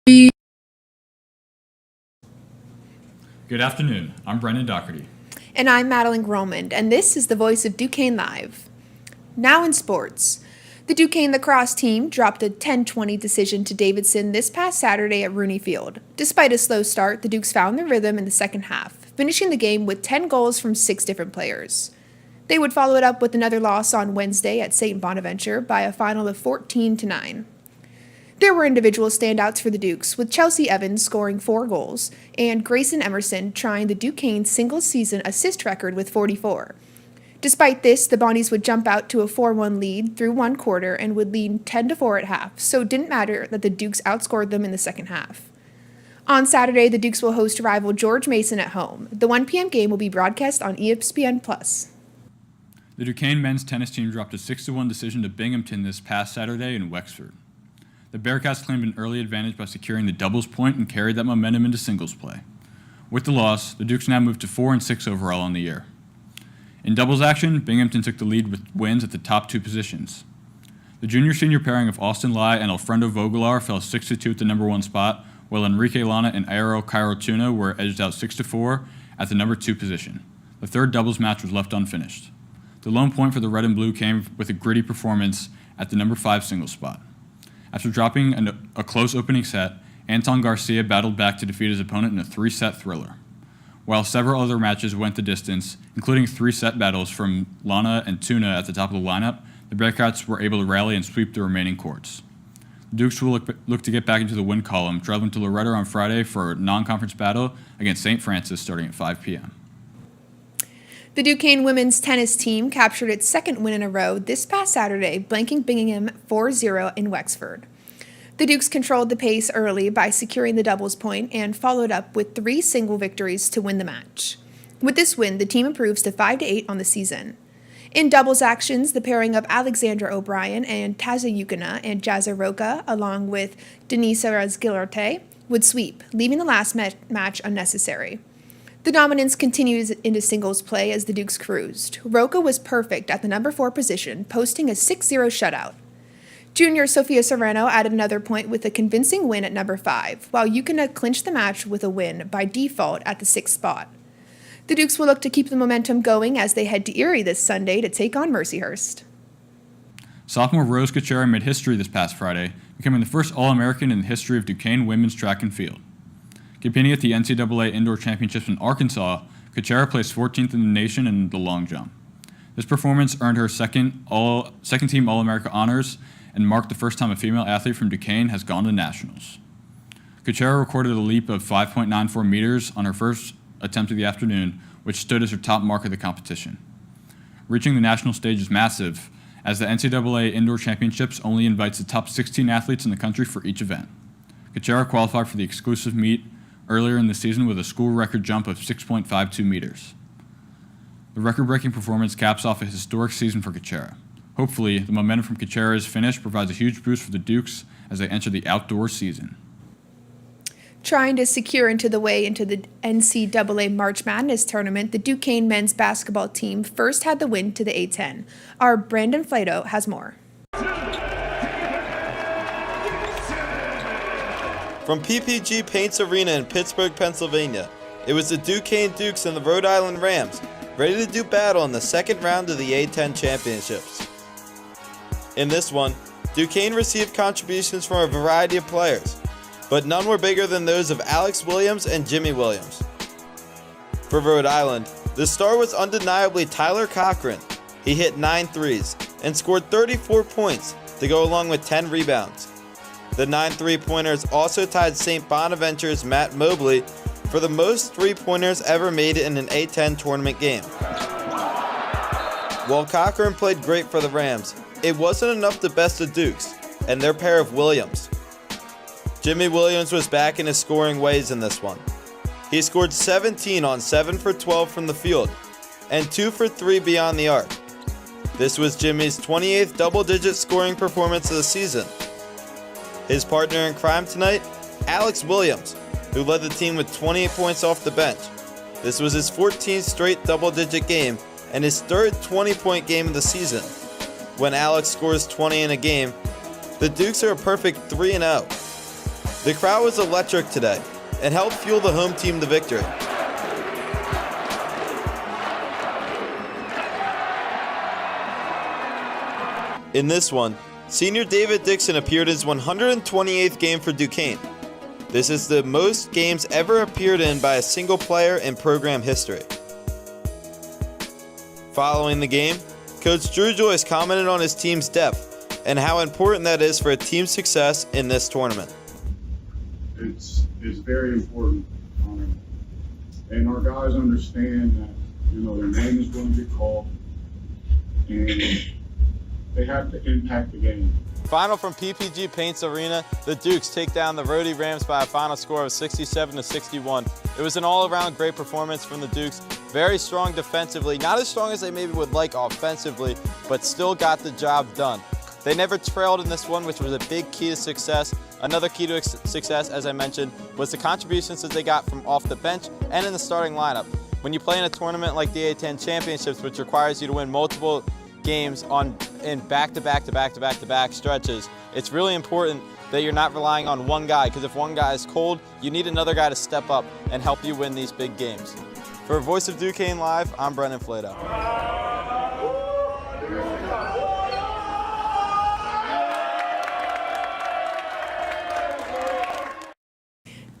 Good afternoon. I'm Brendan Doherty. And I'm Madeline Gromand, and this is the voice of Duquesne Live. Now in sports. The Duquesne lacrosse team dropped a 10-20 decision to Davidson this past Saturday at Rooney Field. Despite a slow start, the Dukes found their rhythm in the second half, finishing the game with 10 goals from 6 different players. They would follow it up with another loss on Wednesday at St. Bonaventure by a final of 14-9. There were individual standouts for the Dukes, with Chelsea Evans scoring 4 goals and Grayson Emerson trying the Duquesne single-season assist record with 44. Despite this, the Bonnies would jump out to a 4-1 lead through one quarter and would lead 10-4 at half, so it didn't matter that the Dukes outscored them in the second half. On Saturday, the Dukes will host rival George Mason at home. The 1 p.m. game will be broadcast on ESPN+. The Duquesne men's tennis team dropped a 6-1 decision to Binghamton this past Saturday in Wexford. The Bearcats claimed an early advantage by securing the doubles point and carried that momentum into singles play. With the loss, the Dukes now moved to 4-6 overall on the year. In doubles action, Binghamton took the lead with wins at the top 2 positions. The junior-senior pairing of Austin Lai and Alfredo Vogelaar fell 6-2 at the number 1 spot, while Enrique Lana and Aero Cairo Tuna were edged out 6-4 at the number 2 position. The third doubles match was left unfinished. The lone point for the red and blue came with a gritty performance at the number 5 singles spot. After dropping a close opening set, Anton Garcia battled back to defeat his opponent in a 3-set thriller. While several other matches went the distance, including 3-set battles from Lana and Tuna at the top of the lineup, the Bearcats were able to rally and sweep the remaining courts. The Dukes will look to get back into the win column, traveling to Loretto on Friday for a non-conference battle against St. Francis starting at 5 p.m. The Duquesne women's tennis team captured its second win in a row this past Saturday, blanking Bingham 4-0 in Wexford. The Dukes controlled the pace early by securing the doubles point and followed up with 3 single victories to win the match. With this win, the team improves to 5-8 on the season. In doubles actions, the pairing of Alexandra O'Brien and Taza Yukina and Jazza Roca, along with Denise Razgilarte, would sweep, leaving the last match unnecessary. The dominance continues into singles play as the Dukes cruised. Roca was perfect at the number 4 position, posting a 6-0 shutout. Junior Sofia Serrano added another point with a convincing win at number 5, while Yukina clinched the match with a win by default at the 6th spot. The Dukes will look to keep the momentum going as they head to Erie this Sunday to take on Mercyhurst. Sophomore Rose Kuchera made history this past Friday, becoming the first All-American in the history of Duquesne women's track and field. Competing at the NCAA Indoor Championships in Arkansas, Kuchera placed 14th in the nation in the long jump. This performance earned her second-team All-America honors and marked the first time a female athlete from Duquesne has gone to nationals. Kuchera recorded a leap of 5.94 meters on her first attempt of the afternoon, which stood as her top mark of the competition. Reaching the national stage is massive, as the NCAA Indoor Championships only invites the top 16 athletes in the country for each event. Kuchera qualified for the exclusive meet earlier in the season with a school record jump of 6.52 meters. The record-breaking performance caps off a historic season for Kuchera. Hopefully, the momentum from Kuchera's finish provides a huge boost for the Dukes as they enter the outdoor season. Trying to secure into the NCAA March Madness tournament, the Duquesne men's basketball team first had the win to the A-10. Our Brandon Flato has more. From PPG Paints Arena in Pittsburgh, Pennsylvania, it was the Duquesne Dukes and the Rhode Island Rams, ready to do battle in the second round of the A-10 championships. In this one, Duquesne received contributions from a variety of players, but none were bigger than those of Alex Williams and Jimmy Williams. For Rhode Island, the star was undeniably Tyler Cochran. He hit 9 threes and scored 34 points to go along with 10 rebounds. The 9 3-pointers also tied St. Bonaventure's Matt Mobley for the most 3-pointers ever made in an A-10 tournament game. While Cochran played great for the Rams, it wasn't enough to best the Dukes and their pair of Williams. Jimmy Williams was back in his scoring ways in this one. He scored 17 on 7 for 12 from the field and 2 for 3 beyond the arc. This was Jimmy's 28th double-digit scoring performance of the season. His partner in crime tonight, Alex Williams, who led the team with 28 points off the bench. This was his 14th straight double-digit game and his third 20-point game of the season. When Alex scores 20 in a game, the Dukes are a perfect 3-0. The crowd was electric today and helped fuel the home team to victory. In this one, senior David Dixon appeared in his 128th game for Duquesne. This is the most games ever appeared in by a single player in program history. Following the game, Coach Drew Joyce commented on his team's depth and how important that is for a team's success in this tournament. It's very important. And our guys understand that, their name is going to be called and they have to impact the game. Final from PPG Paints Arena, the Dukes take down the Rhody Rams by a final score of 67-61. It was an all-around great performance from the Dukes. Very strong defensively, not as strong as they maybe would like offensively, but still got the job done. They never trailed in this one, which was a big key to success. Another key to success, as I mentioned, was the contributions that they got from off the bench and in the starting lineup. When you play in a tournament like the A10 Championships, which requires you to win multiple games in back-to-back stretches, it's really important that you're not relying on one guy, because if one guy is cold, you need another guy to step up and help you win these big games. For Voice of Duquesne Live, I'm Brendan Flato.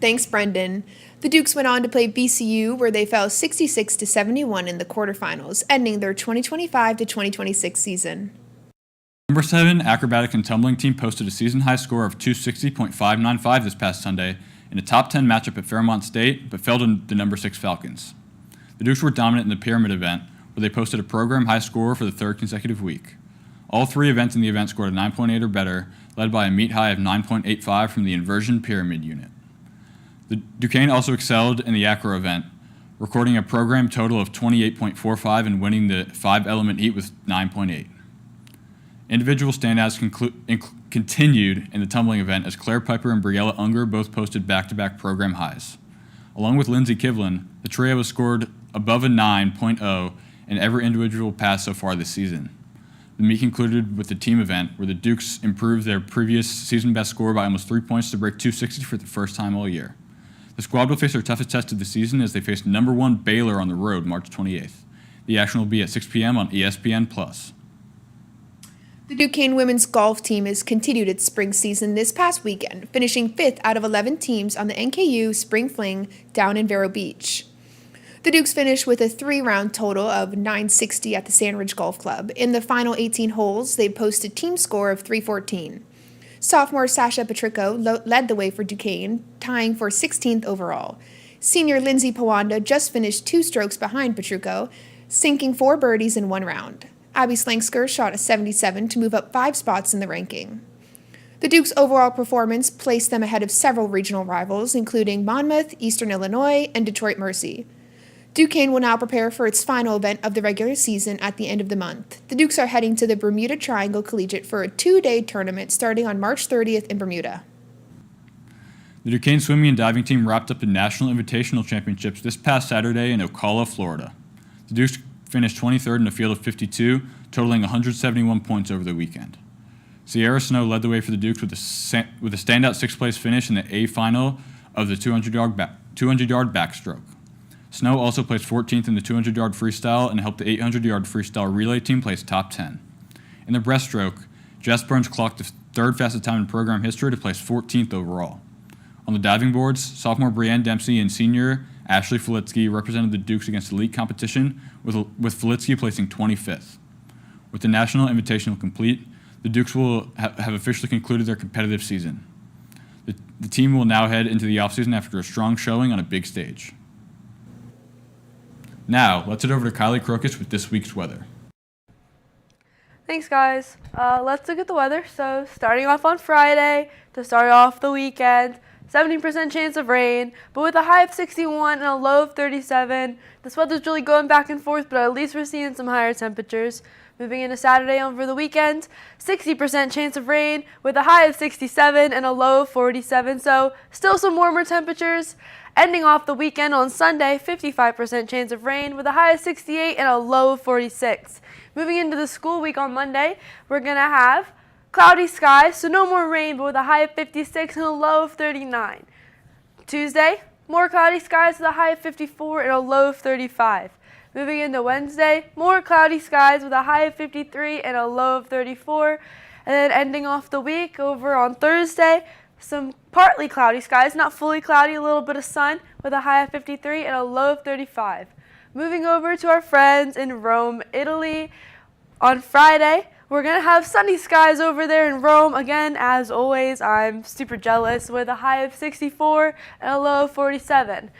Thanks, Brendan. The Dukes went on to play VCU, where they fell 66-71 in the quarterfinals, ending their 2025-2026 season. Number 7 acrobatic and tumbling team posted a season-high score of 260.595 this past Sunday in a top 10 matchup at Fairmont State, but fell to the number 6 Falcons. The Dukes were dominant in the pyramid event, where they posted a program-high score for the third consecutive week. All 3 events in the event scored a 9.8 or better, led by a meet high of 9.85 from the inversion pyramid unit. The Duquesne also excelled in the acro event, recording a program total of 28.45 and winning the 5-element heat with 9.8. Individual standouts continued in the tumbling event as Claire Piper and Briella Unger both posted back-to-back program highs. Along with Lindsay Kivlin, the trio has scored above a 9.0 in every individual pass so far this season. The meet concluded with the team event, where the Dukes improved their previous season best score by almost 3 points to break 260 for the first time all year. The squad will face their toughest test of the season as they face number 1 Baylor on the road March 28th. The action will be at 6 p.m. on ESPN+. The Duquesne women's golf team has continued its spring season this past weekend, finishing 5th out of 11 teams on the NKU Spring Fling down in Vero Beach. The Dukes finished with a 3-round total of 960 at the Sandridge Golf Club. In the final 18 holes, they posted a team score of 314. Sophomore Sasha Patrico led the way for Duquesne, tying for 16th overall. Senior Lindsay Pawanda just finished 2 strokes behind Patrico, sinking 4 birdies in 1 round. Abby Slanksker shot a 77 to move up 5 spots in the ranking. The Dukes' overall performance placed them ahead of several regional rivals, including Monmouth, Eastern Illinois, and Detroit Mercy. Duquesne will now prepare for its final event of the regular season at the end of the month. The Dukes are heading to the Bermuda Triangle Collegiate for a 2-day tournament starting on March 30th in Bermuda. The Duquesne swimming and diving team wrapped up the National Invitational Championships this past Saturday in Ocala, Florida. The Dukes finished 23rd in a field of 52, totaling 171 points over the weekend. Sierra Snow led the way for the Dukes with a standout 6th-place finish in the A final of the 200-yard backstroke. Snow also placed 14th in the 200-yard freestyle and helped the 800-yard freestyle relay team place top 10. In the breaststroke, Jess Burns clocked the 3rd fastest time in program history to place 14th overall. On the diving boards, sophomore Brienne Dempsey and senior Ashley Filitsky represented the Dukes against elite competition, with Filitsky placing 25th. With the National Invitational complete, the Dukes will have officially concluded their competitive season. The team will now head into the offseason after a strong showing on a big stage. Now, let's head over to Kylie Crocus with this week's weather. Thanks, guys. Let's look at the weather. So, starting off on Friday, to start off the weekend, 70% chance of rain, but with a high of 61 and a low of 37. This weather's really going back and forth, but at least we're seeing some higher temperatures. Moving into Saturday over the weekend, 60% chance of rain with a high of 67 and a low of 47, so still some warmer temperatures. Ending off the weekend on Sunday, 55% chance of rain with a high of 68 and a low of 46. Moving into the school week on Monday, we're going to have cloudy skies, so no more rain, but with a high of 56 and a low of 39. Tuesday, more cloudy skies with a high of 54 and a low of 35. Moving into Wednesday, more cloudy skies with a high of 53 and a low of 34. And then ending off the week over on Thursday, some partly cloudy skies, not fully cloudy, a little bit of sun with a high of 53 and a low of 35. Moving over to our friends in Rome, Italy. On Friday, we're going to have sunny skies over there in Rome. Again, as always, I'm super jealous with a high of 64 and a low of 47.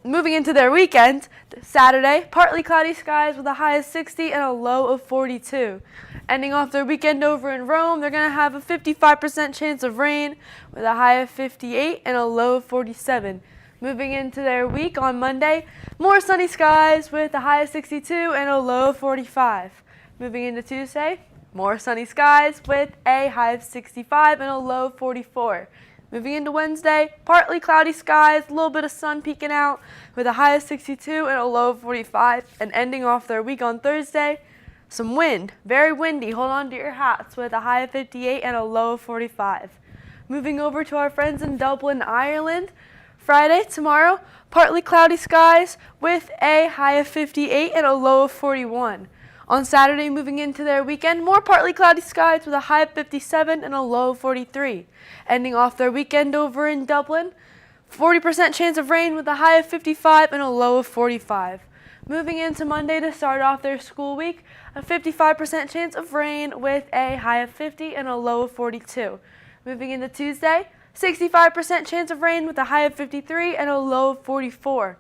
Moving into their weekend, Saturday, partly cloudy skies with a high of 60 and a low of 42. Ending off their weekend over in Rome, they're going to have a 55% chance of rain with a high of 58 and a low of 47. Moving into their week on Monday, more sunny skies with a high of 62 and a low of 45. Moving into Tuesday, more sunny skies with a high of 65 and a low of 44. Moving into Wednesday, partly cloudy skies, a little bit of sun peeking out with a high of 62 and a low of 45. And ending off their week on Thursday, some wind, very windy, hold on to your hats, with a high of 58 and a low of 45. Moving over to our friends in Dublin, Ireland, Friday, tomorrow, partly cloudy skies with a high of 58 and a low of 41. On Saturday, moving into their weekend, more partly cloudy skies with a high of 57 and a low of 43. Ending off their weekend over in Dublin, 40% chance of rain with a high of 55 and a low of 45. Moving into Monday to start off their school week, a 55% chance of rain with a high of 50 and a low of 42. Moving into Tuesday, 65% chance of rain with a high of 53 and a low of 44.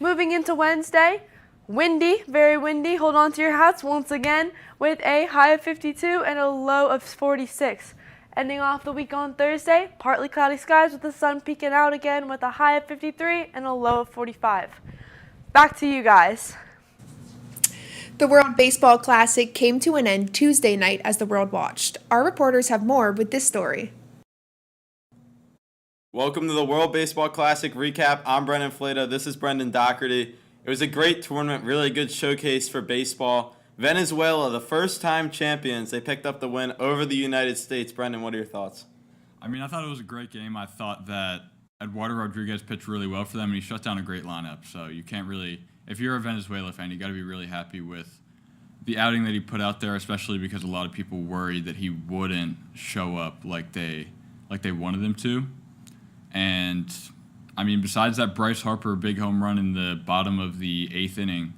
Moving into Wednesday, windy, very windy, hold on to your hats once again, with a high of 52 and a low of 46. Ending off the week on Thursday, partly cloudy skies with the sun peeking out again with a high of 53 and a low of 45. Back to you guys. The World Baseball Classic came to an end Tuesday night as the world watched. Our reporters have more with this story. Welcome to the World Baseball Classic recap. I'm Brendan Flata. This is Brendan Doherty. It was a great tournament, really good showcase for baseball. Venezuela, the first-time champions, they picked up the win over the United States. Brendan, what are your thoughts? I thought it was a great game. I thought that Eduardo Rodriguez pitched really well for them, and he shut down a great lineup. So you can't really, if you're a Venezuela fan, you got to be really happy with the outing that he put out there, especially because a lot of people worried that he wouldn't show up like they wanted him to. And besides that Bryce Harper big home run in the bottom of the 8th inning,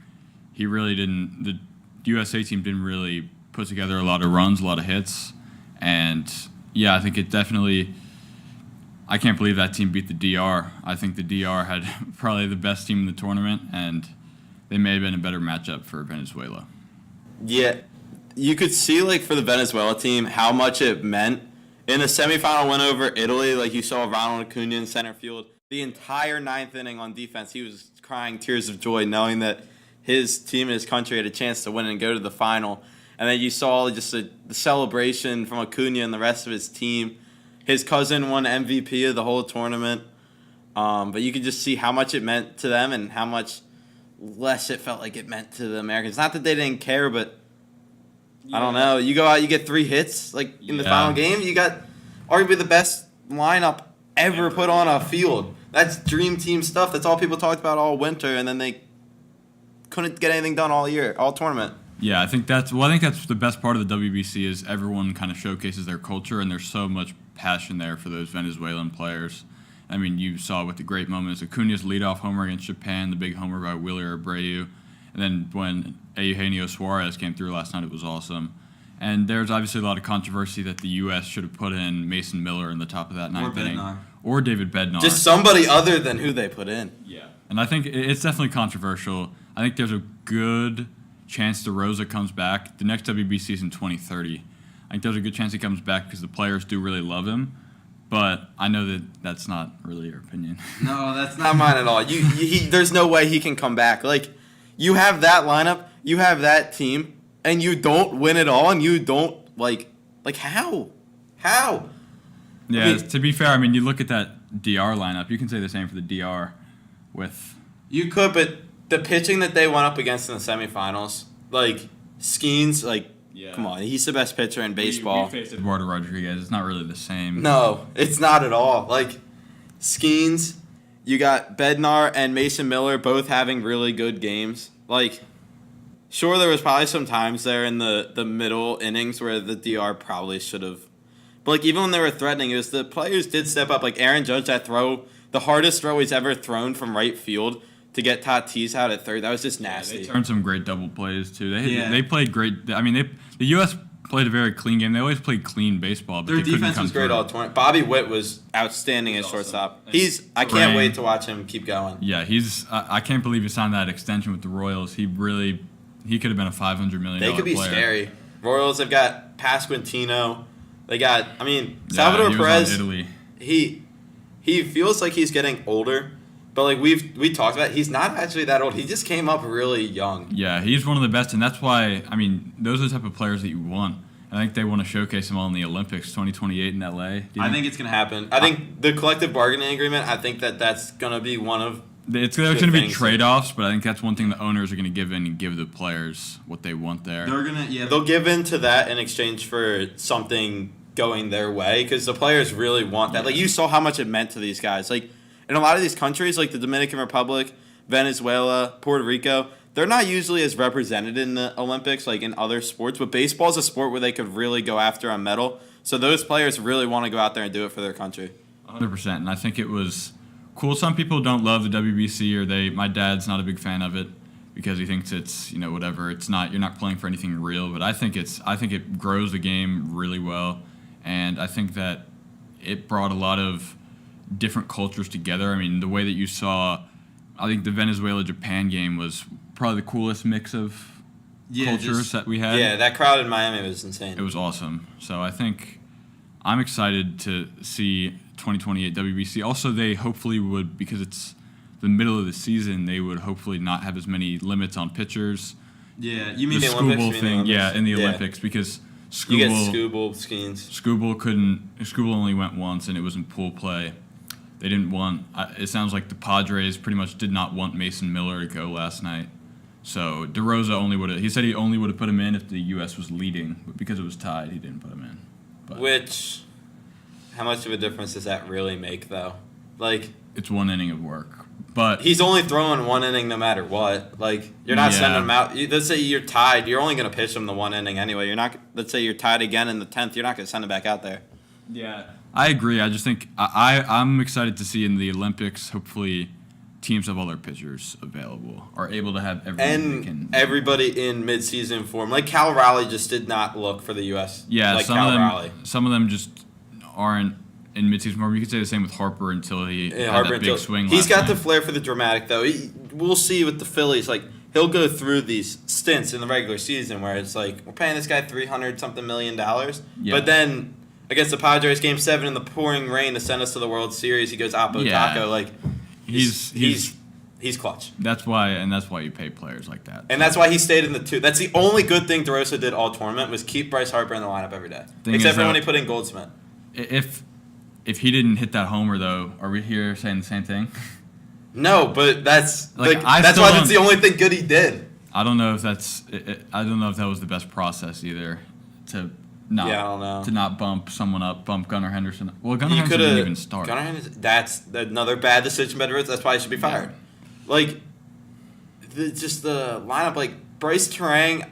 he really didn't. The USA team didn't really put together a lot of runs, a lot of hits, and yeah, I think it definitely. I can't believe that team beat the DR. I think the DR had probably the best team in the tournament, and they may have been a better matchup for Venezuela. Yeah, you could see, for the Venezuela team, how much it meant. In the semifinal win over Italy, you saw Ronald Acuna in center field. The entire 9th inning on defense, he was crying tears of joy knowing that his team and his country had a chance to win and go to the final. And then you saw just the celebration from Acuna and the rest of his team. His cousin won MVP of the whole tournament. But you could just see how much it meant to them and how much less it felt like it meant to the Americans. Not that they didn't care, but I don't know. You go out, you get 3 hits in the final game. You got arguably the best lineup ever put on a field. That's dream team stuff. That's all people talked about all winter, and then they couldn't get anything done all year, all tournament. Yeah, I think that's the best part of the WBC is everyone kind of showcases their culture, and there's so much passion there for those Venezuelan players. You saw with the great moments, Acuna's leadoff homer against Japan, the big homer by Wilyer Abreu, and then when Eugenio Suarez came through last night, it was awesome. And there's obviously a lot of controversy that the U.S. should have put in Mason Miller in the top of that 9th inning. Or David Bednar. Just somebody other than who they put in. Yeah. And I think it's definitely controversial. I think there's a good chance DeRosa comes back. The next WBC is in 2030. I think there's a good chance he comes back because the players do really love him. But I know that that's not really your opinion. No, that's not mine at all. There's no way he can come back. You have that lineup, you have that team, and you don't win it all, and you don't, how? How? Yeah, to be fair, you look at that DR lineup, you can say the same for the DR with... You could, but the pitching that they went up against in the semifinals, Skeens, Yeah. Come on, he's the best pitcher in baseball. We faced Eduardo Rodriguez. It's not really the same. No, it's not at all. Like, Skeens, you got Bednar and Mason Miller both having really good games. Like, sure, there was probably some times there in the middle innings where the DR probably should have. But, like, even when they were threatening, it was the players did step up. Like, Aaron Judge, that throw, the hardest throw he's ever thrown from right field to get Tatis out at third. That was just nasty. They turned some great double plays, too. Yeah. They played great. I mean, the U.S. played a very clean game. They always played clean baseball, but Their they couldn't defense come was great through. all tournament. Bobby Witt was outstanding at shortstop. awesome. I can't wait to watch him keep going. Yeah, I can't believe he signed that extension with the Royals. He could have been a $500 million They could be player. scary. Royals have got Pasquantino. They got, Yeah, Salvador he was on Perez. Italy. He feels like he's getting older, but like we talked about, he's not actually that old. He just came up really young. Yeah, he's one of the best, and that's why, I mean, those are the type of players that you want. I think they want to showcase them all in the Olympics 2028 in LA. I think it's going to happen. I think the collective bargaining agreement, I think that's going to be one of there's good going to be things. trade-offs, but I think that's one thing the owners are going to give in and give the players what they want there. They'll give in to that in exchange for something going their way because the players really want that. Like, you saw how much it meant to these guys. Like, in a lot of these countries, like the Dominican Republic, Venezuela, Puerto Rico, they're not usually as represented in the Olympics like in other sports, but baseball is a sport where they could really go after a medal. So those players really want to go out there and do it for their country. 100%, and I think it was cool. Some people don't love the WBC, or my dad's not a big fan of it because he thinks it's, whatever. It's not, you're not playing for anything real, but I think it grows the game really well, and I think that it brought a lot of different cultures together. I mean, the way that you saw, I think the Venezuela-Japan game was probably the coolest mix of cultures that we had. Yeah, that crowd in Miami was insane. It was awesome. So I think I'm excited to see 2028 WBC. Also, they hopefully would, because it's the middle of the season, they would hopefully not have as many limits on pitchers. Yeah, you mean the the Olympics? Scooble thing, in the Olympics, because You get Scooble Skeens. Scooble only went once, and it was in pool play. They didn't want. It sounds like the Padres pretty much did not want Mason Miller to go last night. So DeRosa only would have. He said he only would have put him in if the U.S. was leading, but because it was tied, he didn't put him in. But How much of a difference does that really make, though? Like, it's one inning of work. But he's only throwing one inning no matter what. Like, you're not sending him out. Let's say you're tied. You're only going to pitch him the one inning anyway. You're not. Let's say you're tied again in the 10th. You're not going to send him back out there. Yeah, I agree. I just think I'm excited to see in the Olympics, hopefully, teams have all their pitchers available, are able to have Everybody in midseason form. Like, Cal Raleigh just did not look for the U.S. Yeah, like some of them just aren't in midseason form. You could say the same with Harper until he had that big swing. He's got last the night. flair for the dramatic, though. We'll see with the Phillies. Like, he'll go through these stints in the regular season where it's like, we're paying this guy $300-something million. Yeah. But then against the Padres, Game 7 in the pouring rain to send us to the World Series, he goes Oppo Taco. Like, he's clutch. That's why you pay players like that. And that's why he stayed in the 2. That's the only good thing DeRosa did all tournament was keep Bryce Harper in the lineup every day. Except for when he put in Goldsmith. If he didn't hit that homer, though, are we here saying the same thing? No, but that's Like, that's why that's the only thing good he did. I don't know if I don't know if that was the best process either to not I don't know. to not bump someone up, bump Gunnar Henderson. Well, Gunnar You Henderson coulda- didn't even start. Gunnar Henderson, that's another bad decision by DeRosa. That's why he should be fired. Like, just the lineup, like Bryce Terang,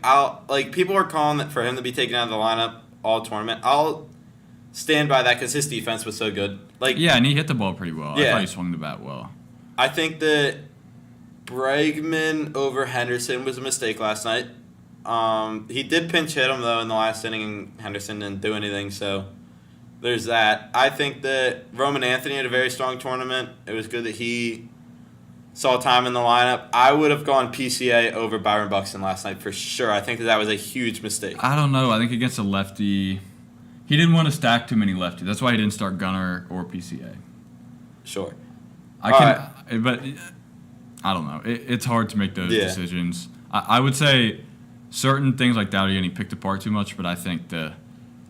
people are calling for him to be taken out of the lineup all tournament. I'll stand by that because his defense was so good. Like, Yeah, and he hit the ball pretty well. I Yeah. thought he swung the bat well. I think that Bregman over Henderson was a mistake last night. He did pinch hit him though in the last inning, and Henderson didn't do anything. So there's that. I think that Roman Anthony had a very strong tournament. It was good that he saw time in the lineup. I would have gone PCA over Byron Buxton last night for sure. I think that was a huge mistake. I don't know. I think against a lefty, he didn't want to stack too many lefties. That's why he didn't start Gunnar or PCA. Sure. But I don't know. It's hard to make those decisions. I would say certain things like that are getting picked apart too much, but I think the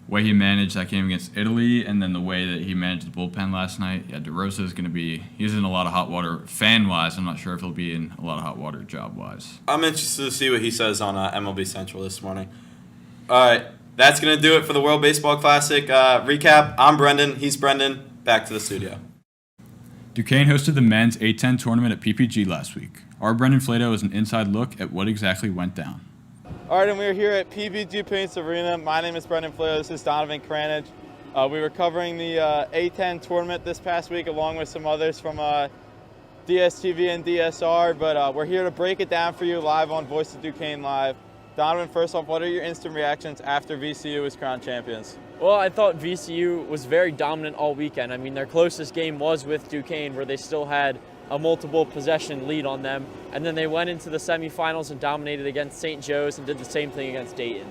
way he managed that game against Italy and then the way that he managed the bullpen last night, DeRosa is going to be – he's in a lot of hot water fan-wise. I'm not sure if he'll be in a lot of hot water job-wise. I'm interested to see what he says on MLB Central this morning. All right, that's going to do it for the World Baseball Classic recap. I'm Brendan. He's Brendan. Back to the studio. Duquesne hosted the men's A10 tournament at PPG last week. Our Brendan Flato has an inside look at what exactly went down. All right, and we're here at PPG Paints Arena. My name is Brendan Flato. This is Donovan Cranage. We were covering the A10 tournament this past week along with some others from DSTV and DSR, but we're here to break it down for you live on Voice of Duquesne Live. Donovan, first off, what are your instant reactions after VCU was crowned champions? Well, I thought VCU was very dominant all weekend. I mean, their closest game was with Duquesne, where they still had a multiple possession lead on them. And then they went into the semifinals and dominated against St. Joe's and did the same thing against Dayton.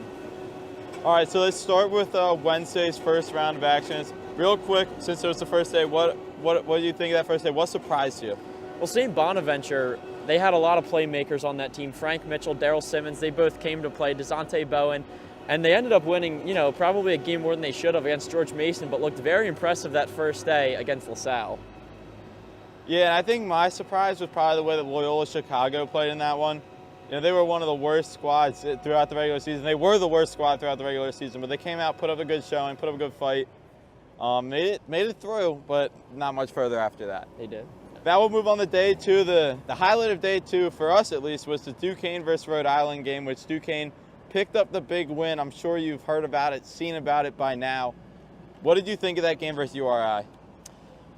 All right, so let's start with Wednesday's first round of actions. Real quick, since it was the first day, what do you think of that first day? What surprised you? Well, St. Bonaventure, they had a lot of playmakers on that team. Frank Mitchell, Daryl Simmons, they both came to play. DeSante Bowen. And they ended up winning, probably a game more than they should have against George Mason, but looked very impressive that first day against LaSalle. Yeah, and I think my surprise was probably the way that Loyola Chicago played in that one. They were one of the worst squads throughout the regular season. They were the worst squad throughout the regular season, but they came out, put up a good showing, put up a good fight. Made it through, but not much further after that. They did. Now we'll move on to day two. The highlight of day two, for us at least, was the Duquesne versus Rhode Island game, which Duquesne picked up the big win. I'm sure you've heard about it, seen about it by now. What did you think of that game versus URI?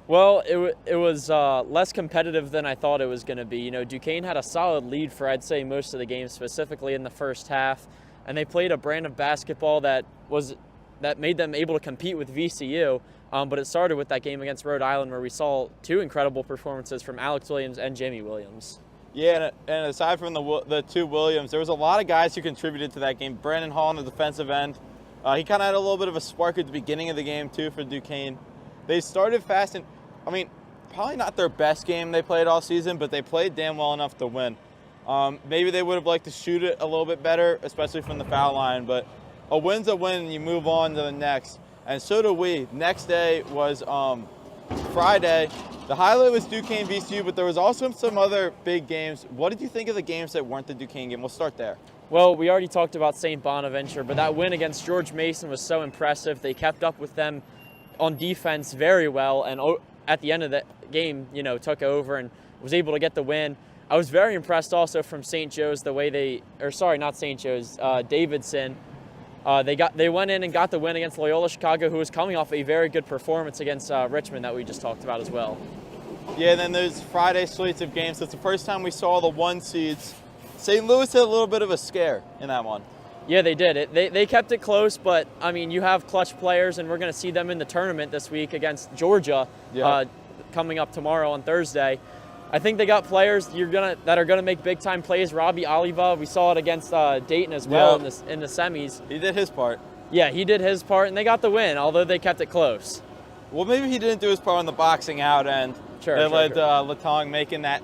Well, it was less competitive than I thought it was going to be. Duquesne had a solid lead for, I'd say, most of the game, specifically in the first half, and they played a brand of basketball that made them able to compete with VCU. But it started with that game against Rhode Island, where we saw two incredible performances from Alex Williams and Jamie Williams. Yeah, and aside from the two Williams, there was a lot of guys who contributed to that game. Brandon Hall on the defensive end. He kind of had a little bit of a spark at the beginning of the game, too, for Duquesne. They started fast, and, probably not their best game they played all season, but they played damn well enough to win. Maybe they would have liked to shoot it a little bit better, especially from the foul line, but a win's a win, and you move on to the next. And so do we. Next day was Friday. The highlight was Duquesne VCU, but there was also some other big games. What did you think of the games that weren't the Duquesne game? We'll start there. Well, we already talked about St. Bonaventure, but that win against George Mason was so impressive. They kept up with them on defense very well, and at the end of the game, took over and was able to get the win. I was very impressed also from St. Joe's, Davidson. They went in and got the win against Loyola Chicago, who was coming off a very good performance against Richmond that we just talked about as well. Yeah, and then there's Friday slates of games. It's the first time we saw the one seeds. St. Louis had a little bit of a scare in that one. Yeah, they did. They kept it close, but, you have clutch players, and we're going to see them in the tournament this week against Georgia coming up tomorrow on Thursday. I think they got players that are gonna make big time plays. Robbie Oliva, we saw it against Dayton as well in the semis. He did his part. Yeah, he did his part, and they got the win, although they kept it close. Well, maybe he didn't do his part on the boxing out end. That led Latong making that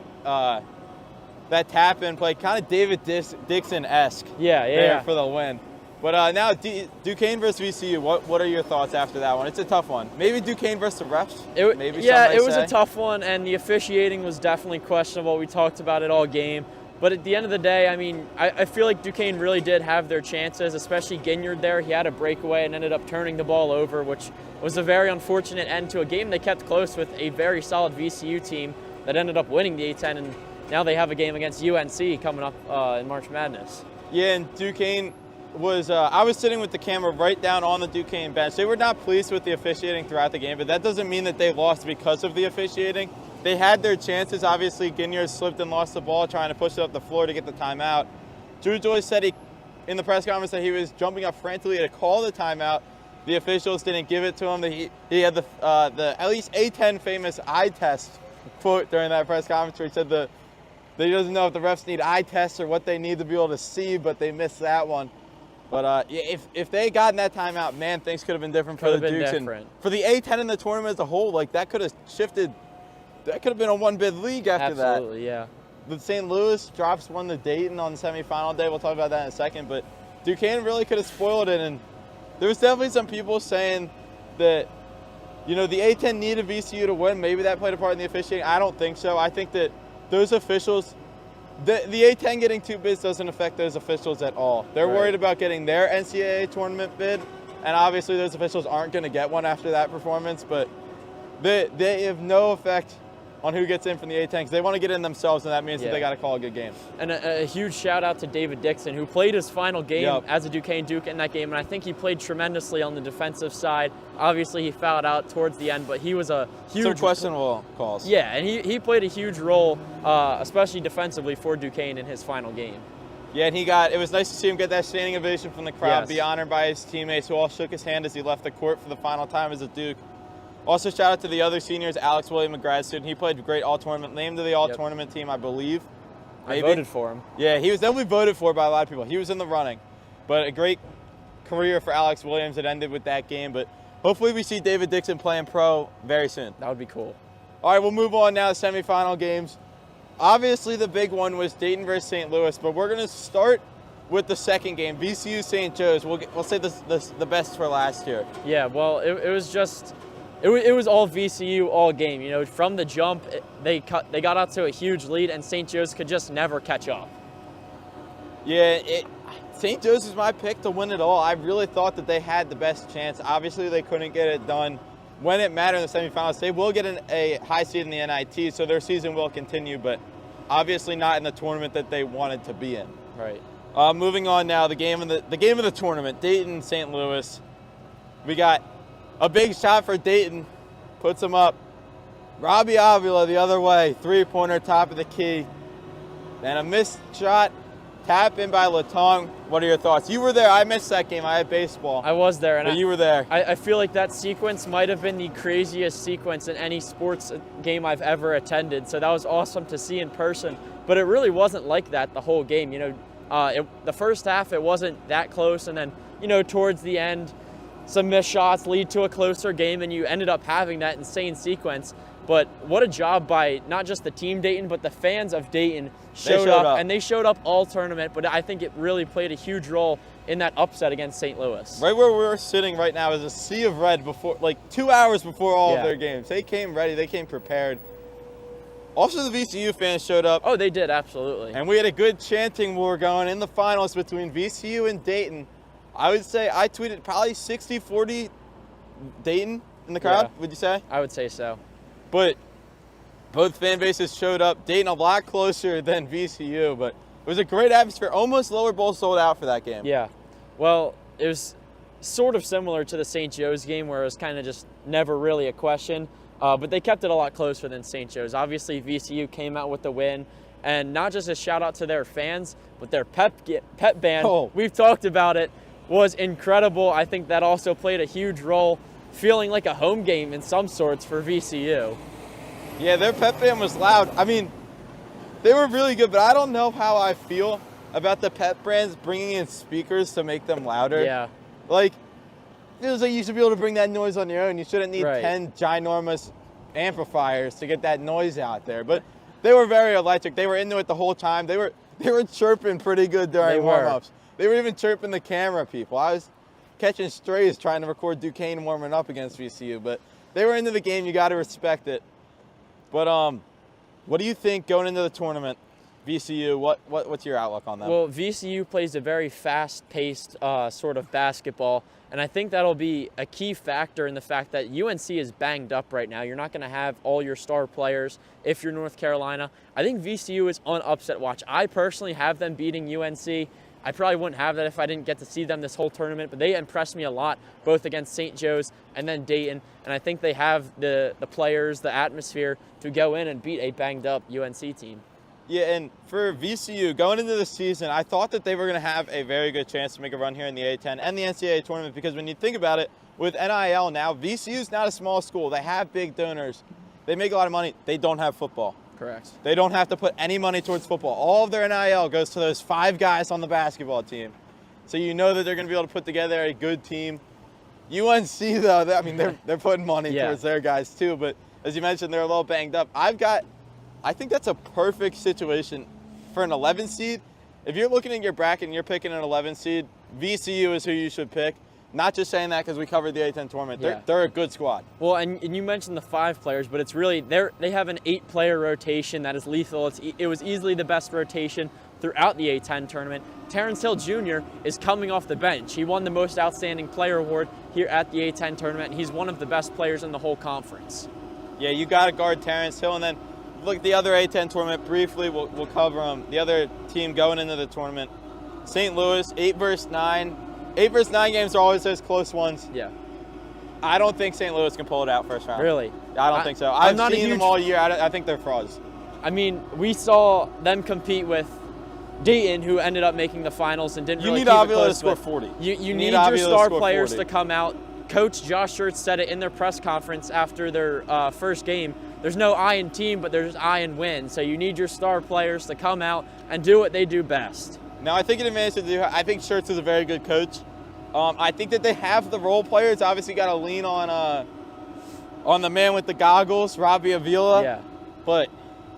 tap in play, kind of David Dixon-esque. Yeah. For the win. But now Duquesne versus VCU. What are your thoughts after that one? It's a tough one. Maybe Duquesne versus the refs. It was a tough one, and the officiating was definitely questionable. We talked about it all game. But at the end of the day, I feel like Duquesne really did have their chances, especially Ginyard there. He had a breakaway and ended up turning the ball over, which was a very unfortunate end to a game they kept close with a very solid VCU team that ended up winning the A10, and now they have a game against UNC coming up in March Madness. Yeah, and Duquesne was I was sitting with the camera right down on the Duquesne bench. They were not pleased with the officiating throughout the game, but that doesn't mean that they lost because of the officiating. They had their chances. Obviously, Ginyard slipped and lost the ball trying to push it up the floor to get the timeout. Drew Joyce said in the press conference that he was jumping up frantically to call the timeout. The officials didn't give it to him. He had the at least A10 famous eye test quote during that press conference where he said that he doesn't know if the refs need eye tests or what they need to be able to see, but they missed that one. But if they had gotten that timeout, man, things could have been different for the Dukes. And for the A10 in the tournament as a whole, that could have shifted. That could have been a one-bid league after that. Absolutely, yeah. The St. Louis drops one to Dayton on the semifinal day. We'll talk about that in a second. But Duquesne really could have spoiled it. And there was definitely some people saying that, the A10 needed VCU to win. Maybe that played a part in the officiating. I don't think so. I think that those officials, The A-10 getting 2 bids doesn't affect those officials at all. They're Right. worried about getting their NCAA tournament bid, and obviously those officials aren't going to get one after that performance, but they have no effect on who gets in from the A-10 because they want to get in themselves, and that means that Yeah. they got to call a good game. And a huge shout out to David Dixon, who played his final game Yep. as a Duquesne Duke in that game, and I think he played tremendously on the defensive side. Obviously, he fouled out towards the end, but he was a huge Some questionable calls. Yeah, and he played a huge role, especially defensively for Duquesne in his final game. Yeah, and it was nice to see him get that standing ovation from the crowd, Yes. be honored by his teammates who all shook his hand as he left the court for the final time as a Duke. Also, shout out to the other seniors, Alex William, a grad student. He played great all-tournament, named to the all-tournament team, I believe. I voted for him. Yeah, he was definitely voted for by a lot of people. He was in the running. But a great career for Alex Williams. It ended with that game. But hopefully we see David Dixon playing pro very soon. That would be cool. All right, we'll move on now to semifinal games. Obviously, the big one was Dayton versus St. Louis, but we're going to start with the second game, VCU St. Joe's. We'll say the best for last here. Yeah, well, it was just it was all VCU all game. You know, from the jump, they got out to a huge lead, and St. Joe's could just never catch up. Yeah, St. Joe's is my pick to win it all. I really thought that they had the best chance. Obviously, they couldn't get it done when it mattered in the semifinals. They will get a high seed in the NIT, so their season will continue, but obviously not in the tournament that they wanted to be in. Right. Moving on now, the game of the tournament, Dayton, St. Louis. We got a big shot for Dayton, puts them up. Robbie Avila the other way, three-pointer, top of the key. Then a missed shot, tap in by Latong. What are your thoughts? You were there. I missed that game. I had baseball. I was there, and But you were there. I feel like that sequence might have been the craziest sequence in any sports game I've ever attended. So that was awesome to see in person. But it really wasn't like that the whole game. You know, the first half it wasn't that close, and then towards the end, some missed shots lead to a closer game, and you ended up having that insane sequence. But what a job by not just the team Dayton, but the fans of Dayton showed up, and they showed up all tournament. But I think it really played a huge role in that upset against St. Louis. Right where we're sitting right now is a sea of red before, like 2 hours before all Yeah. of their games. They came ready. They came prepared. Also, the VCU fans showed up. Oh, they did, absolutely. And we had a good chanting war going in the finals between VCU and Dayton. I would say I tweeted probably 60-40 Dayton in the crowd, Yeah. would you say? I would say so. But both fan bases showed up. Dayton a lot closer than VCU, but it was a great atmosphere. Almost Lower Bowl sold out for that game. Yeah. Well, it was sort of similar to the St. Joe's game where it was kind of just never really a question. But they kept it a lot closer than St. Joe's. Obviously, VCU came out with the win. And not just a shout out to their fans, but their pep band. Oh. We've talked about it. Was incredible. I think that also played a huge role, feeling like a home game in some sorts for VCU. Yeah, their pep band was loud. I mean, they were really good, but I don't know how I feel about the pep brands bringing in speakers to make them louder. Yeah. Like, it was like you should be able to bring that noise on your own. You shouldn't need Right. 10 ginormous amplifiers to get that noise out there. But they were very electric. They were into it the whole time. They were chirping pretty good during They were. warm-ups. They were even chirping the camera people. I was catching strays trying to record Duquesne warming up against VCU, but they were into the game. You got to respect it. But what do you think going into the tournament? VCU, what's your outlook on that? Well, VCU plays a very fast-paced sort of basketball, and I think that'll be a key factor in the fact that UNC is banged up right now. You're not going to have all your star players if you're North Carolina. I think VCU is on upset watch. I personally have them beating UNC. I probably wouldn't have that if I didn't get to see them this whole tournament, but they impressed me a lot, both against St. Joe's and then Dayton, and I think they have the players, the atmosphere to go in and beat a banged-up UNC team. Yeah, and for VCU, going into the season, I thought that they were going to have a very good chance to make a run here in the A-10 and the NCAA tournament because when you think about it, with NIL now, VCU's not a small school. They have big donors. They make a lot of money. They don't have football. Correct. They don't have to put any money towards football. All of their NIL goes to those 5 guys on the basketball team. So you know that they're going to be able to put together a good team. UNC, though, they're putting money Yeah. towards their guys too. But as you mentioned, they're a little banged up. I think that's a perfect situation for an 11 seed. If you're looking at your bracket and you're picking an 11 seed, VCU is who you should pick. not just saying that because we covered the A10 tournament. Yeah. They're a good squad. Well, and you mentioned the 5 players, but it's really they have an 8-player rotation that is lethal. It was easily the best rotation throughout the A10 tournament. Terrence Hill Jr. is coming off the bench. He won the Most Outstanding Player Award here at the A10 tournament, and he's one of the best players in the whole conference. Yeah, you got to guard Terrence Hill. And then look at the other A10 tournament briefly. We'll cover them. The other team going into the tournament, St. Louis, 8 versus 9. 8 versus 9 games are always those close ones. Yeah. I don't think St. Louis can pull it out first round. Really? I don't think so. I'm I've not a seen them huge- all year. I think they're frauds. I mean, we saw them compete with Dayton, who ended up making the finals and didn't You really need keep it Avila to close, score but 40. You need Avila your to star score players 40. to come out. Coach Josh Schertz said it in their press conference after their first game. There's no I in team, but there's I in win. So you need your star players to come out and do what they do best. Now, I think it advantage to do. I think Schertz is a very good coach. I think that they have the role players. Obviously, got to lean on the man with the goggles, Robbie Avila. Yeah. But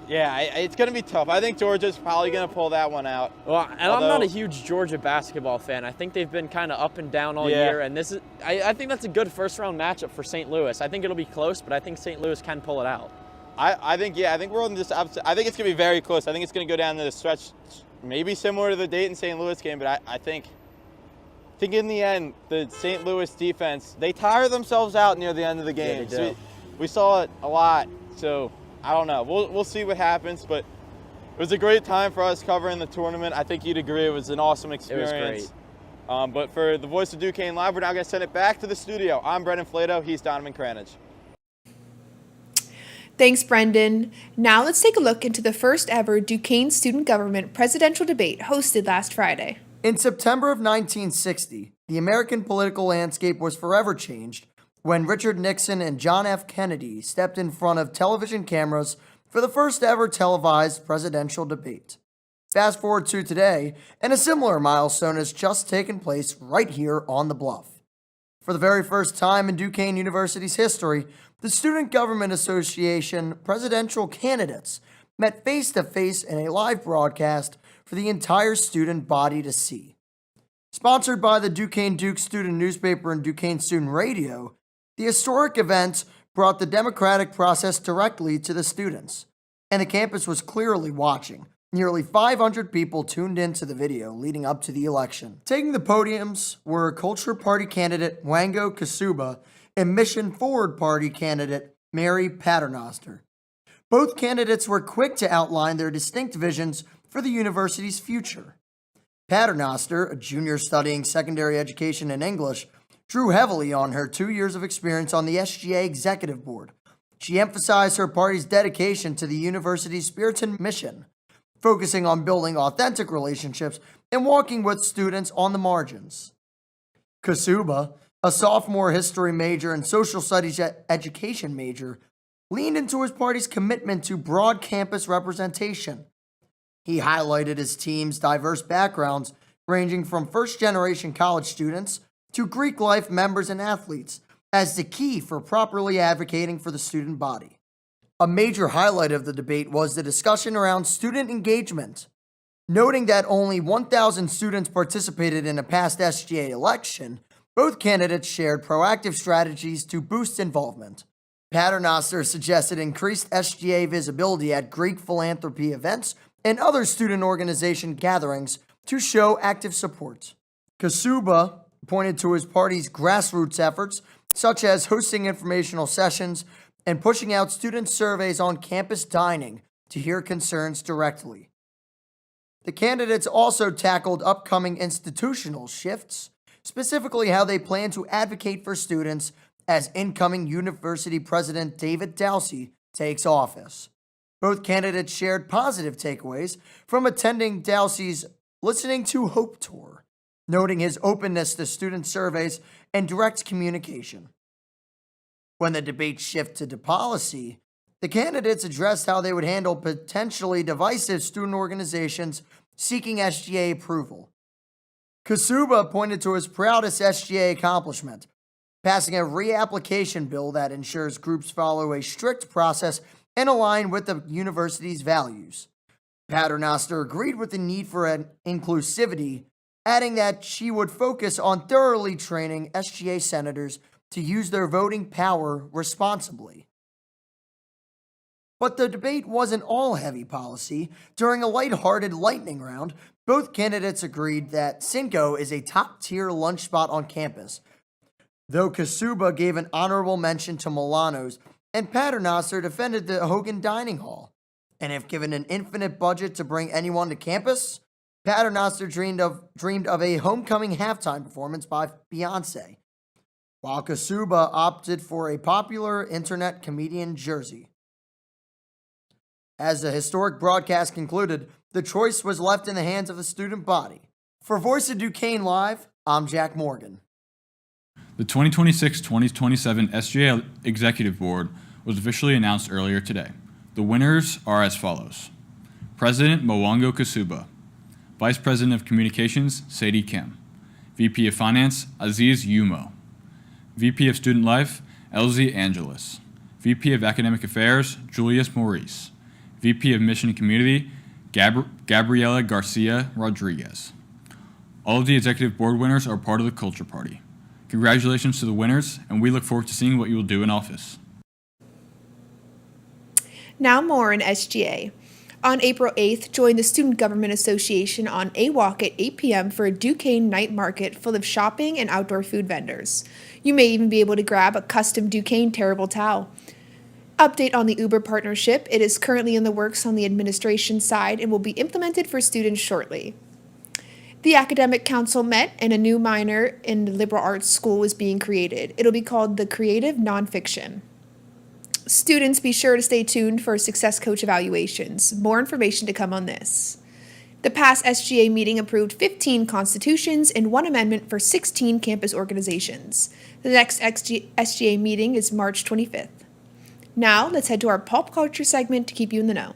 yeah, it's going to be tough. I think Georgia's probably going to pull that one out. Well, and I'm not a huge Georgia basketball fan. I think they've been kind of up and down all year, and this is I think that's a good first-round matchup for St. Louis. I think it'll be close, but I think St. Louis can pull it out. I think we're on this. I think it's going to be very close. I think it's going to go down to the stretch, maybe similar to the Dayton St. Louis game, but I think in the end, the St. Louis defense, they tire themselves out near the end of the game. Yeah, they do. So we saw it a lot, so I don't know. We'll see what happens, but it was a great time for us covering the tournament. I think you'd agree it was an awesome experience. It was great. But for the Voice of Duquesne Live, we're now going to send it back to the studio. I'm Brendan Flato. He's Donovan Cranage. Thanks, Brendan. Now let's take a look into the first ever Duquesne student government presidential debate hosted last Friday. In September of 1960, the American political landscape was forever changed when Richard Nixon and John F. Kennedy stepped in front of television cameras for the first ever televised presidential debate. Fast forward to today, and a similar milestone has just taken place right here on the Bluff. For the very first time in Duquesne University's history, the Student Government Association presidential candidates met face-to-face in a live broadcast for the entire student body to see. Sponsored by the Duquesne Duke student newspaper and Duquesne student radio, the historic event brought the democratic process directly to the students, and the campus was clearly watching. Nearly 500 people tuned into the video leading up to the election. Taking the podiums were Culture Party candidate Wango Kasuba and Mission Forward Party candidate Mary Paternoster. Both candidates were quick to outline their distinct visions for the university's future. Paternoster, a junior studying secondary education in English, drew heavily on her 2 years of experience on the SGA Executive Board. She emphasized her party's dedication to the university's spirit and mission, focusing on building authentic relationships and walking with students on the margins. Kasuba, a sophomore history major and social studies education major, leaned into his party's commitment to broad campus representation. He highlighted his team's diverse backgrounds, ranging from first-generation college students to Greek life members and athletes, as the key for properly advocating for the student body. A major highlight of the debate was the discussion around student engagement. Noting that only 1,000 students participated in a past SGA election, both candidates shared proactive strategies to boost involvement. Paternoster suggested increased SGA visibility at Greek philanthropy events and other student organization gatherings to show active support. Kasuba pointed to his party's grassroots efforts, such as hosting informational sessions and pushing out student surveys on campus dining to hear concerns directly. The candidates also tackled upcoming institutional shifts, specifically how they plan to advocate for students as incoming University President David Dowsey takes office. Both candidates shared positive takeaways from attending Dowsey's Listening to Hope tour, noting his openness to student surveys and direct communication. When the debate shifted to policy, the candidates addressed how they would handle potentially divisive student organizations seeking SGA approval. Kasuba pointed to his proudest SGA accomplishment, passing a reapplication bill that ensures groups follow a strict process and align with the university's values. Paternoster agreed with the need for an inclusivity adding that she would focus on thoroughly training SGA senators to use their voting power responsibly. But the debate wasn't all heavy policy. During a lighthearted lightning round, both candidates agreed that Cinco is a top-tier lunch spot on campus, though Kasuba gave an honorable mention to Milano's, and Paternoster defended the Hogan Dining Hall. And if given an infinite budget to bring anyone to campus, Paternoster dreamed of a homecoming halftime performance by Beyonce, while Kasuba opted for a popular internet comedian jersey. As the historic broadcast concluded, the choice was left in the hands of the student body. For Voice of Duquesne Live, I'm Jack Morgan. The 2026-2027 SGA Executive Board was officially announced earlier today. The winners are as follows. President Mowango Kasuba. Vice President of Communications, Sadie Kim. VP of Finance, Aziz Yumo. VP of Student Life, Elsie Angelis. VP of Academic Affairs, Julius Maurice. VP of Mission and Community, Gabriela Garcia Rodriguez. All of the Executive Board winners are part of the Culture Party. Congratulations to the winners, and we look forward to seeing what you will do in office. Now more in SGA. On April 8th, join the Student Government Association on a walk at 8 p.m. for a Duquesne night market full of shopping and outdoor food vendors. You may even be able to grab a custom Duquesne terrible towel. Update on the Uber partnership. It is currently in the works on the administration side and will be implemented for students shortly. The Academic Council met and a new minor in the liberal arts school was being created. It'll be called the Creative Nonfiction. Students, be sure to stay tuned for Success Coach evaluations. More information to come on this. The past SGA meeting approved 15 constitutions and 1 amendment for 16 campus organizations. The next SGA meeting is March 25th. Now, let's head to our pop culture segment to keep you in the know.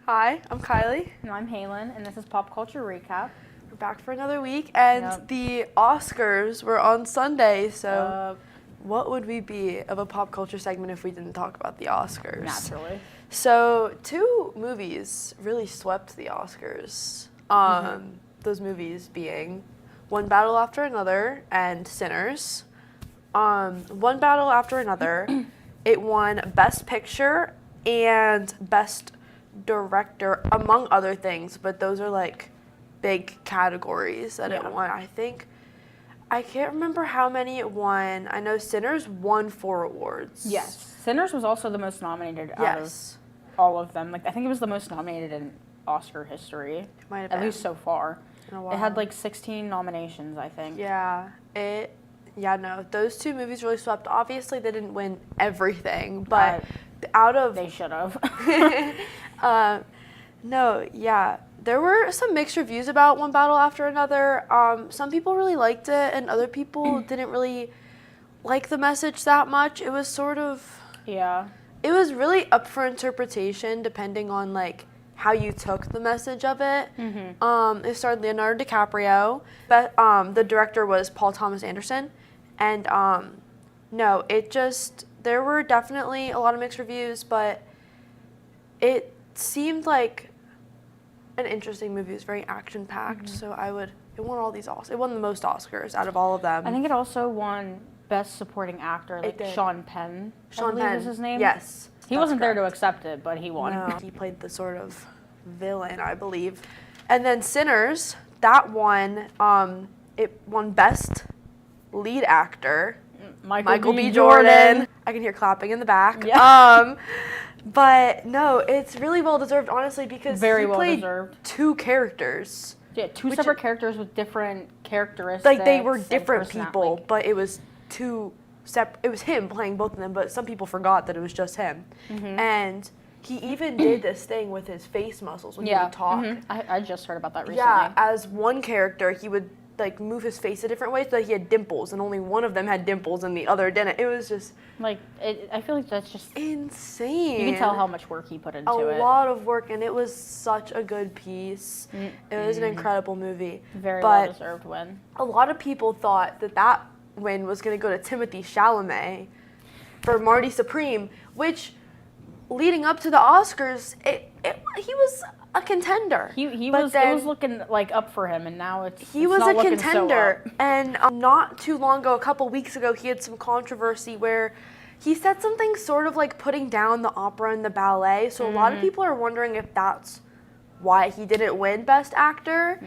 Hi, I'm Kylie. And I'm Halen, and this is Pop Culture Recap. We're back for another week, and Yep. the Oscars were on Sunday, so what would we be of a pop culture segment if we didn't talk about the Oscars? Naturally. So 2 movies really swept the Oscars. Those movies being One Battle After Another and Sinners. One Battle After Another, it won Best Picture and Best Director, among other things, but those are like big categories that it won. I can't remember how many it won. I know Sinners won 4 awards. Yes. Sinners was also the most nominated out of all of them. Like, I think it was the most nominated in Oscar history. It might have at been. least so far. In a while. It had like 16 nominations, I think. Those 2 movies really swept. Obviously, they didn't win everything, but out of... They should have. There were some mixed reviews about One Battle After Another. Some people really liked it, and other people didn't really like the message that much. It was sort of... Yeah. It was really up for interpretation, depending on, like, how you took the message of it. It starred Leonardo DiCaprio. But, the director was Paul Thomas Anderson. And, there were definitely a lot of mixed reviews, but it seemed like an interesting movie. It was very action-packed, so it won all these Oscars. It won the most Oscars out of all of them. I think it also won Best Supporting Actor, like Sean Penn. Sean Penn is his name. Yes. He wasn't there to accept it, but he won. No, he played the sort of villain, I believe. And then Sinners, that won, it won Best Lead Actor. Michael B. Jordan. I can hear clapping in the back. Yeah. But no, it's really well deserved, honestly, because Very he well played deserved. 2 characters. Yeah, 2 separate characters with different characteristics. Like, they were and different people, personality. but it was 2 it was him playing both of them, but some people forgot that it was just him. And he even did this thing with his face muscles when he would talk. I just heard about that recently. Yeah, as one character, he would like move his face a different way so that he had dimples, and only one of them had dimples and the other didn't. It was just like I feel like that's just insane. You can tell how much work he put into it. A lot of work, and it was such a good piece. It was an incredible movie. Very well deserved win. A lot of people thought that win was going to go to Timothée Chalamet for Marty Supreme, which leading up to the Oscars, he was a contender. He But was then it was looking like up for him, and now he it's was not a looking so contender. up. And not too long ago, a couple weeks ago, he had some controversy where he said something sort of like putting down the opera and the ballet. So a lot of people are wondering if that's why he didn't win Best Actor.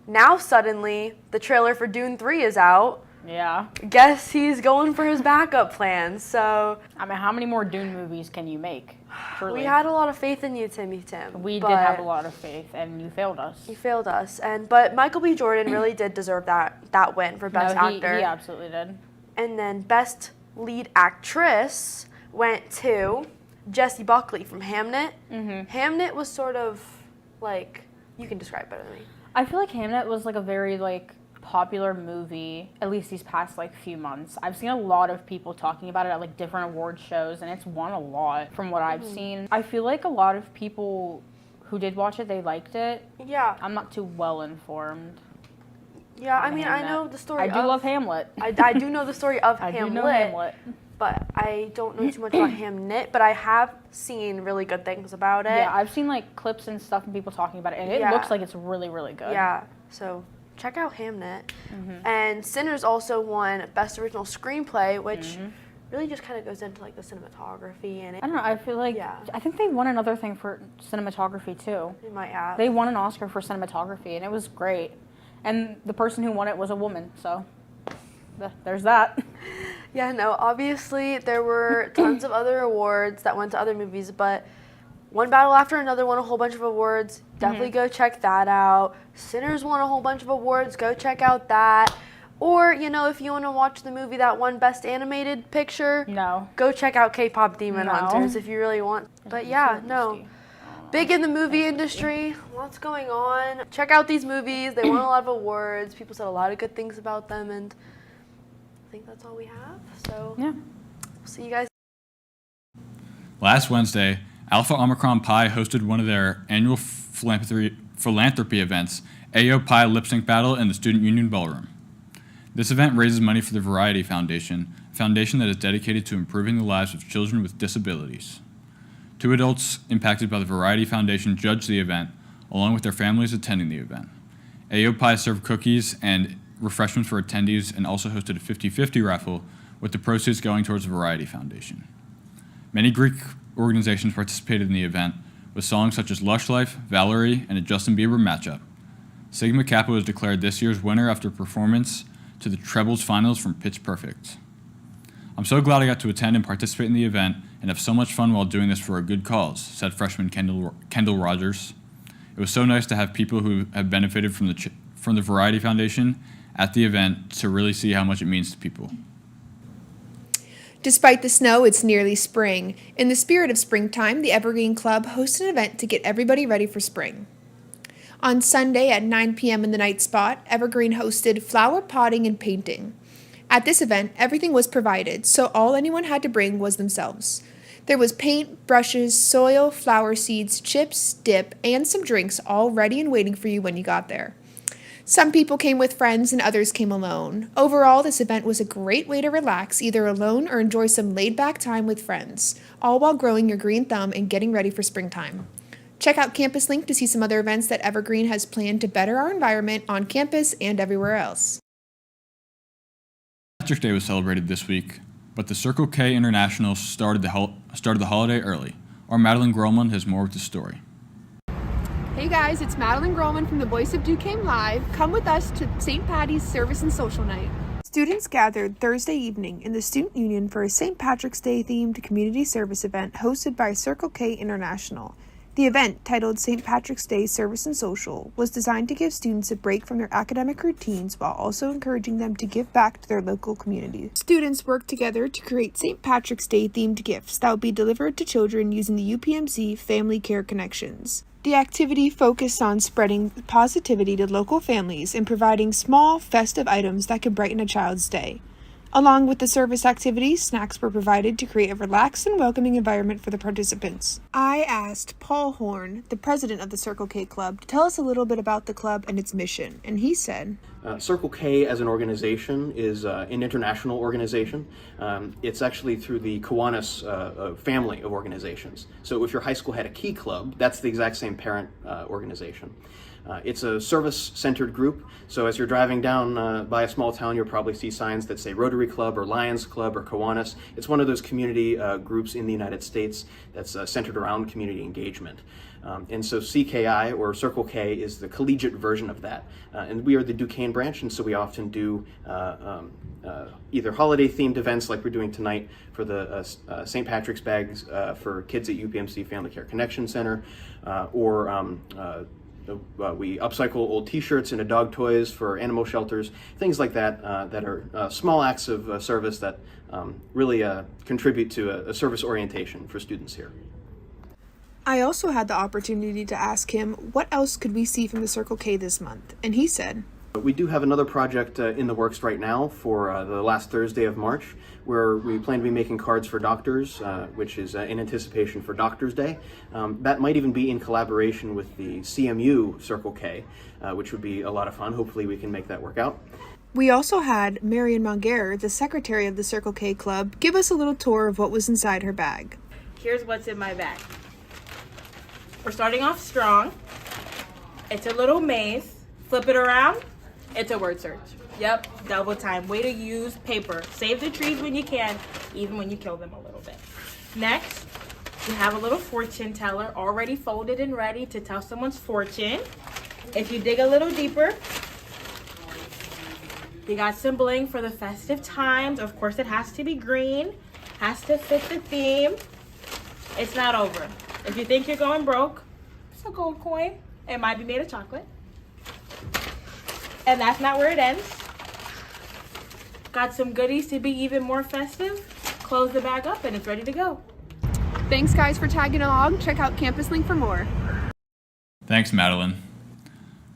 Now suddenly the trailer for Dune 3 is out. Yeah. Guess he's going for his backup plan. So I mean, how many more Dune movies can you make? Truly. we had a lot of faith in you, Tim. We but did have a lot of faith, and you failed us. You failed us, but Michael B. Jordan really did deserve that win for Best Actor. He absolutely did. And then Best Lead Actress went to Jessie Buckley from Hamnet. Hamnet was sort of like, you can describe better than me. I feel like Hamnet was like a very like popular movie, at least these past like few months. I've seen a lot of people talking about it at like different award shows, and it's won a lot from what I've seen. I feel like a lot of people who did watch it, they liked it. Yeah. I'm not too well informed. Yeah, I mean, Hamnet. I know the story I do love Hamlet. I do know the story of I Hamlet. do know Hamlet. But I don't know too much about Hamnet, but I have seen really good things about it. Yeah, I've seen like clips and stuff and people talking about it, and it looks like it's really, really good. Yeah, so check out Hamnet. And Sinners also won Best Original Screenplay, which really just kind of goes into like the cinematography and it. I don't know, I feel like, I think they won another thing for cinematography too. They might have. They won an Oscar for cinematography, and it was great. And the person who won it was a woman, so there's that. Yeah, no, obviously there were tons of other awards that went to other movies, but One Battle After Another won a whole bunch of awards. Definitely go check that out. Sinners won a whole bunch of awards. Go check out that. Or, you know, if you want to watch the movie that won Best Animated Picture, go check out K-Pop Demon Hunters if you really want. But yeah, no. Big in the movie industry. Lots going on. Check out these movies. They won a lot of awards. People said a lot of good things about them, and I think that's all we have. So, yeah. We'll see you guys. Last Wednesday, Alpha Omicron Pi hosted one of their annual philanthropy events, AO Pi Lip Sync Battle in the Student Union Ballroom. This event raises money for the Variety Foundation, a foundation that is dedicated to improving the lives of children with disabilities. 2 adults impacted by the Variety Foundation judged the event, along with their families attending the event. AO Pi served cookies and refreshments for attendees and also hosted a 50-50 raffle, with the proceeds going towards the Variety Foundation. Many Greek organizations participated in the event, with songs such as Lush Life, Valerie, and a Justin Bieber matchup. Sigma Kappa was declared this year's winner after performance to the Trebles finals from Pitch Perfect. I'm so glad I got to attend and participate in the event and have so much fun while doing this for a good cause, said freshman Kendall Rogers. It was so nice to have people who have benefited from the Variety Foundation at the event to really see how much it means to people. Despite the snow, it's nearly spring. In the spirit of springtime, the Evergreen Club hosted an event to get everybody ready for spring. On Sunday at 9 p.m. in the Night Spot, Evergreen hosted flower potting and painting. At this event, everything was provided, so all anyone had to bring was themselves. There was paint, brushes, soil, flower seeds, chips, dip, and some drinks all ready and waiting for you when you got there. Some people came with friends and others came alone. Overall, this event was a great way to relax, either alone or enjoy some laid-back time with friends, all while growing your green thumb and getting ready for springtime. Check out Campus Link to see some other events that Evergreen has planned to better our environment on campus and everywhere else. Patrick's Day was celebrated this week, but the Circle K International started the holiday early. Our Madeline Grolman has more with the story. Hey guys, it's Madeline Grolman from the Voice of Duquesne Live. Come with us to St. Patty's Service and Social Night. Students gathered Thursday evening in the Student Union for a St. Patrick's Day themed community service event hosted by Circle K International. The event, titled St. Patrick's Day Service and Social, was designed to give students a break from their academic routines while also encouraging them to give back to their local community. Students worked together to create St. Patrick's Day themed gifts that will be delivered to children using the UPMC Family Care Connections. The activity focused on spreading positivity to local families and providing small, festive items that could brighten a child's day. Along with the service activities, snacks were provided to create a relaxed and welcoming environment for the participants. I asked Paul Horn, the president of the Circle K Club, to tell us a little bit about the club and its mission, and he said, Circle K as an organization is an international organization. It's actually through the Kiwanis family of organizations. So if your high school had a Key Club, that's the exact same parent organization. It's a service-centered group, so as you're driving down by a small town, you'll probably see signs that say Rotary Club or Lions Club or Kiwanis. It's one of those community groups in the United States that's centered around community engagement. And so CKI, or Circle K, is the collegiate version of that. And we are the Duquesne branch, and so we often do either holiday-themed events like we're doing tonight for the St. Patrick's bags for kids at UPMC Family Care Connection Center, or we upcycle old T-shirts into dog toys for animal shelters, things like that that are small acts of service that really contribute to a service orientation for students here. I also had the opportunity to ask him what else could we see from the Circle K this month, and he said, We do have another project in the works right now for the last Thursday of March, where we plan to be making cards for doctors, which is in anticipation for Doctors' Day. That might even be in collaboration with the CMU Circle K, which would be a lot of fun. Hopefully we can make that work out. We also had Marion Monguer, the secretary of the Circle K Club, give us a little tour of what was inside her bag. Here's what's in my bag. We're starting off strong. It's a little maze. Flip it around. It's a word search. Yep, double time. Way to use paper. Save the trees when you can, even when you kill them a little bit. Next, we have a little fortune teller already folded and ready to tell someone's fortune. If you dig a little deeper, you got some bling for the festive times. Of course, it has to be green. Has to fit the theme. It's not over. If you think you're going broke, it's a gold coin. It might be made of chocolate. And that's not where it ends. Got some goodies to be even more festive. Close the bag up and it's ready to go. Thanks, guys, for tagging along. Check out Campus Link for more. Thanks, Madeline.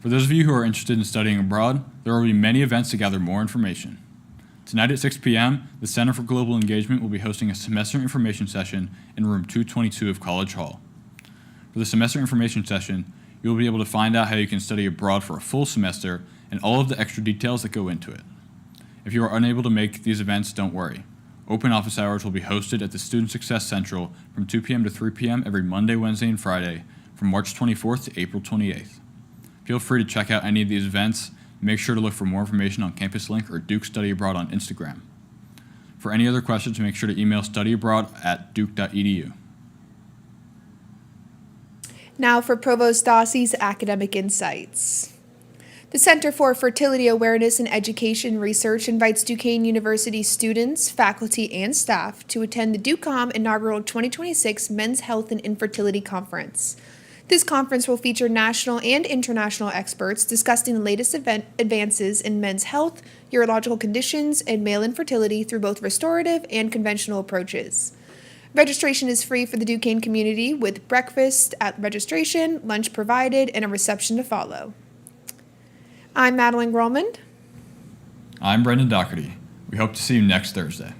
For those of you who are interested in studying abroad, there will be many events to gather more information. Tonight at 6 p.m., the Center for Global Engagement will be hosting a semester information session in room 222 of College Hall. For the semester information session, you will be able to find out how you can study abroad for a full semester and all of the extra details that go into it. If you are unable to make these events, don't worry. Open office hours will be hosted at the Student Success Central from 2 p.m. to 3 p.m. every Monday, Wednesday, and Friday from March 24th to April 28th. Feel free to check out any of these events. Make sure to look for more information on Campus Link or Duke Study Abroad on Instagram. For any other questions, make sure to email studyabroad@duke.edu. Now for Provost Dossie's academic insights. The Center for Fertility Awareness and Education Research invites Duquesne University students, faculty, and staff to attend the DuCom inaugural 2026 Men's Health and Infertility Conference. This conference will feature national and international experts discussing the latest advances in men's health, urological conditions, and male infertility through both restorative and conventional approaches. Registration is free for the Duquesne community with breakfast at registration, lunch provided, and a reception to follow. I'm Madeline Grolman. I'm Brendan Doherty. We hope to see you next Thursday.